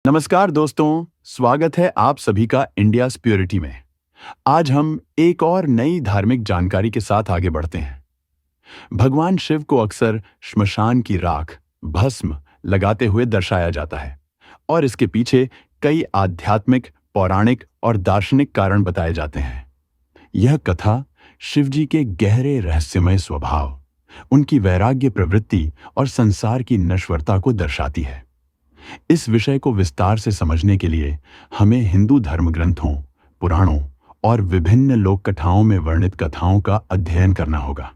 नमस्कार दोस्तों, स्वागत है आप सभी का इंडिया प्योरिटी में। आज हम एक और नई धार्मिक जानकारी के साथ आगे बढ़ते हैं। भगवान शिव को अक्सर श्मशान की राख, भस्म लगाते हुए दर्शाया जाता है और इसके पीछे कई आध्यात्मिक, पौराणिक और दार्शनिक कारण बताए जाते हैं। यह कथा शिव जी के गहरे रहस्यमय स्वभाव, उनकी वैराग्य प्रवृत्ति और संसार की नश्वरता को दर्शाती है। इस विषय को विस्तार से समझने के लिए हमें हिंदू धर्म ग्रंथों, पुराणों और विभिन्न लोक कथाओं में वर्णित कथाओं का अध्ययन करना होगा।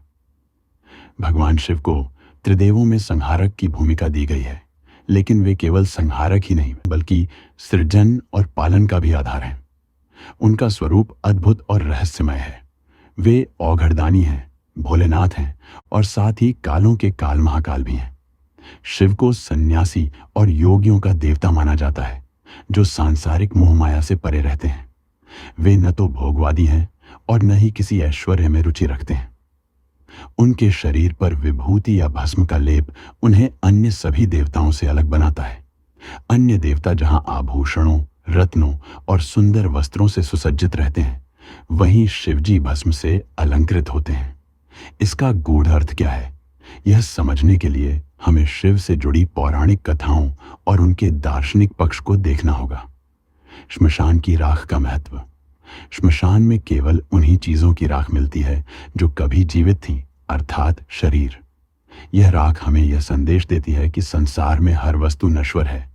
भगवान शिव को त्रिदेवों में संहारक की भूमिका दी गई है, लेकिन वे केवल संहारक ही नहीं बल्कि सृजन और पालन का भी आधार हैं। उनका स्वरूप अद्भुत और रहस्यमय है। वे औघड़दानी हैं, भोलेनाथ हैं और साथ ही कालों के काल महाकाल भी हैं। शिव को सन्यासी और योगियों का देवता माना जाता है, जो सांसारिक मोह माया से परे रहते हैं। वे न तो भोगवादी हैं और न ही किसी ऐश्वर्य में रुचि रखते हैं। उनके शरीर पर विभूति या भस्म का लेप उन्हें अन्य सभी देवताओं से अलग बनाता है। अन्य देवता जहां आभूषणों, रत्नों और सुंदर वस्त्रों से सुसज्जित रहते हैं, वहीं शिवजी भस्म से अलंकृत होते हैं। इसका गूढ़ अर्थ क्या है, यह समझने के लिए हमें शिव से जुड़ी पौराणिक कथाओं और उनके दार्शनिक पक्ष को देखना होगा। श्मशान की राख का महत्व। श्मशान में केवल उन्हीं चीजों की राख मिलती है जो कभी जीवित थी, अर्थात शरीर। यह राख हमें यह संदेश देती है कि संसार में हर वस्तु नश्वर है।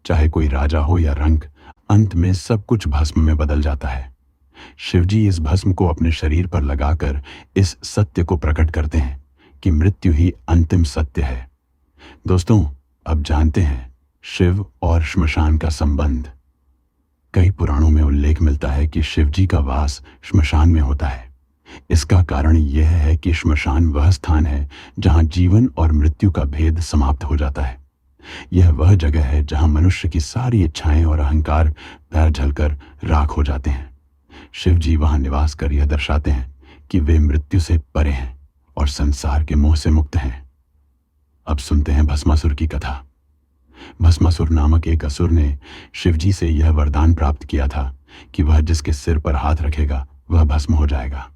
चाहे कोई राजा हो या रंक, अंत में सब कुछ भस्म में बदल जाता है। शिवजी इस भस्म को अपने शरीर पर लगाकर इस सत्य को प्रकट करते हैं कि मृत्यु ही अंतिम सत्य है। दोस्तों, अब जानते हैं शिव और श्मशान का संबंध। कई पुराणों में उल्लेख मिलता है कि शिवजी का वास श्मशान में होता है। इसका कारण यह है कि श्मशान वह स्थान है जहां जीवन और मृत्यु का भेद समाप्त हो जाता है। यह वह जगह है जहां मनुष्य की सारी इच्छाएं और अहंकार पैर झलकर राख हो जाते हैं। शिवजी वहां निवास कर यह दर्शाते हैं कि वे मृत्यु से परे हैं और संसार के मोह से मुक्त हैं। अब सुनते हैं भस्मासुर की कथा। भस्मासुर नामक एक असुर ने शिवजी से यह वरदान प्राप्त किया था कि वह जिसके सिर पर हाथ रखेगा वह भस्म हो जाएगा।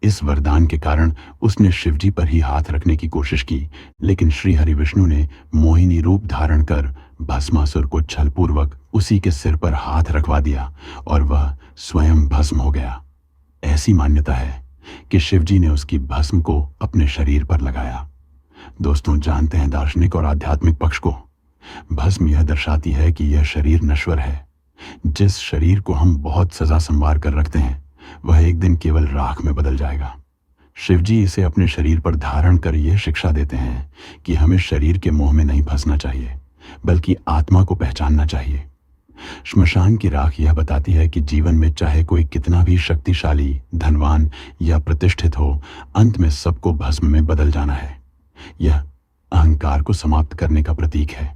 इस वरदान के कारण उसने शिवजी पर ही हाथ रखने की कोशिश की, लेकिन श्री हरि विष्णु ने मोहिनी रूप धारण कर भस्मासुर को छलपूर्वक उसी के सिर पर हाथ रखवा दिया और वह स्वयं भस्म हो गया। ऐसी मान्यता है कि शिवजी ने उसकी भस्म को अपने शरीर पर लगाया। दोस्तों, जानते हैं दार्शनिक और आध्यात्मिक पक्ष को। भस्म यह दर्शाती है कि यह शरीर नश्वर है। जिस शरीर को हम बहुत सजा संवार कर रखते हैं, वह एक दिन केवल राख में बदल जाएगा। शिवजी इसे अपने शरीर पर धारण कर यह शिक्षा देते हैं कि हमें शरीर के मोह में नहीं फंसना चाहिए, बल्कि आत्मा को पहचानना चाहिए। श्मशान की राख यह बताती है कि जीवन में चाहे कोई कितना भी शक्तिशाली, धनवान या प्रतिष्ठित हो, अंत में सबको भस्म में बदल जाना है। यह अहंकार को समाप्त करने का प्रतीक है।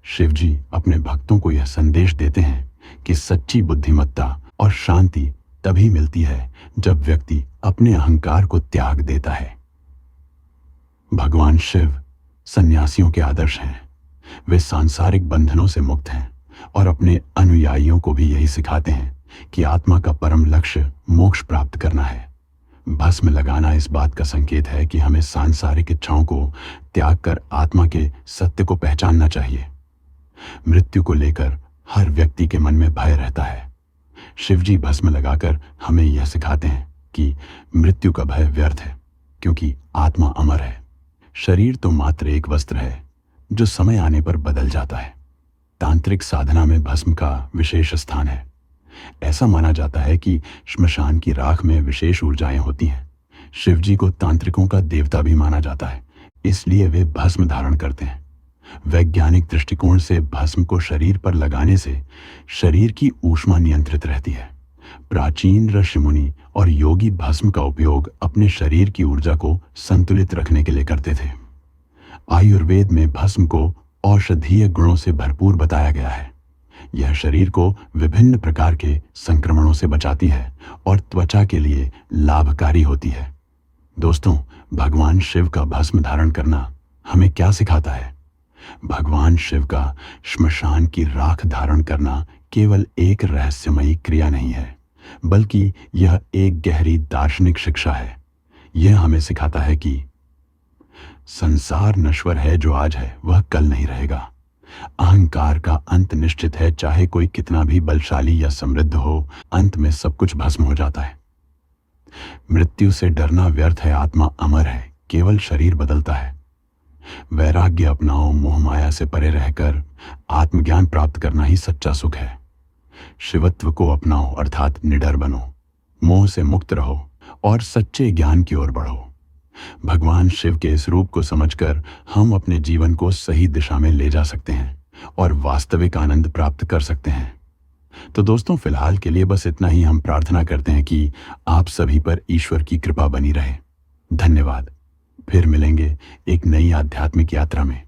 शिवजी अपने भक्तों को यह संदेश देते हैं कि सच्ची बुद्धिमत्ता और शांति तभी मिलती है जब व्यक्ति अपने अहंकार को त्याग देता है। भगवान शिव सन्यासियों के आदर्श हैं। वे सांसारिक बंधनों से मुक्त हैं और अपने अनुयायियों को भी यही सिखाते हैं कि आत्मा का परम लक्ष्य मोक्ष प्राप्त करना है। भस्म लगाना इस बात का संकेत है कि हमें सांसारिक इच्छाओं को त्याग कर आत्मा के सत्य को पहचानना चाहिए। मृत्यु को लेकर हर व्यक्ति के मन में भय रहता है। शिवजी भस्म लगाकर हमें यह सिखाते हैं कि मृत्यु का भय व्यर्थ है, क्योंकि आत्मा अमर है। शरीर तो मात्र एक वस्त्र है जो समय आने पर बदल जाता है। तांत्रिक साधना में भस्म का विशेष स्थान है। ऐसा माना जाता है कि श्मशान की राख में विशेष ऊर्जाएं होती हैं। शिवजी को तांत्रिकों का देवता भी माना जाता है, इसलिए वे भस्म धारण करते हैं। वैज्ञानिक दृष्टिकोण से भस्म को शरीर पर लगाने से शरीर की ऊष्मा नियंत्रित रहती है। प्राचीन ऋषि मुनि और योगी भस्म का उपयोग अपने शरीर की ऊर्जा को संतुलित रखने के लिए करते थे। आयुर्वेद में भस्म को औषधीय गुणों से भरपूर बताया गया है। यह शरीर को विभिन्न प्रकार के संक्रमणों से बचाती है और त्वचा के लिए लाभकारी होती है। दोस्तों, भगवान शिव का भस्म धारण करना हमें क्या सिखाता है? भगवान शिव का श्मशान की राख धारण करना केवल एक रहस्यमयी क्रिया नहीं है, बल्कि यह एक गहरी दार्शनिक शिक्षा है। यह हमें सिखाता है कि संसार नश्वर है, जो आज है वह कल नहीं रहेगा। अहंकार का अंत निश्चित है, चाहे कोई कितना भी बलशाली या समृद्ध हो, अंत में सब कुछ भस्म हो जाता है। मृत्यु से डरना व्यर्थ है, आत्मा अमर है, केवल शरीर बदलता है। वैराग्य अपनाओ, मोह माया से परे रहकर आत्मज्ञान प्राप्त करना ही सच्चा सुख है। शिवत्व को अपनाओ, अर्थात निडर बनो, मोह से मुक्त रहो और सच्चे ज्ञान की ओर बढ़ो। भगवान शिव के इस रूप को समझकर हम अपने जीवन को सही दिशा में ले जा सकते हैं और वास्तविक आनंद प्राप्त कर सकते हैं। तो दोस्तों, फिलहाल के लिए बस इतना ही। हम प्रार्थना करते हैं कि आप सभी पर ईश्वर की कृपा बनी रहे। धन्यवाद। फिर मिलेंगे एक नई आध्यात्मिक यात्रा में।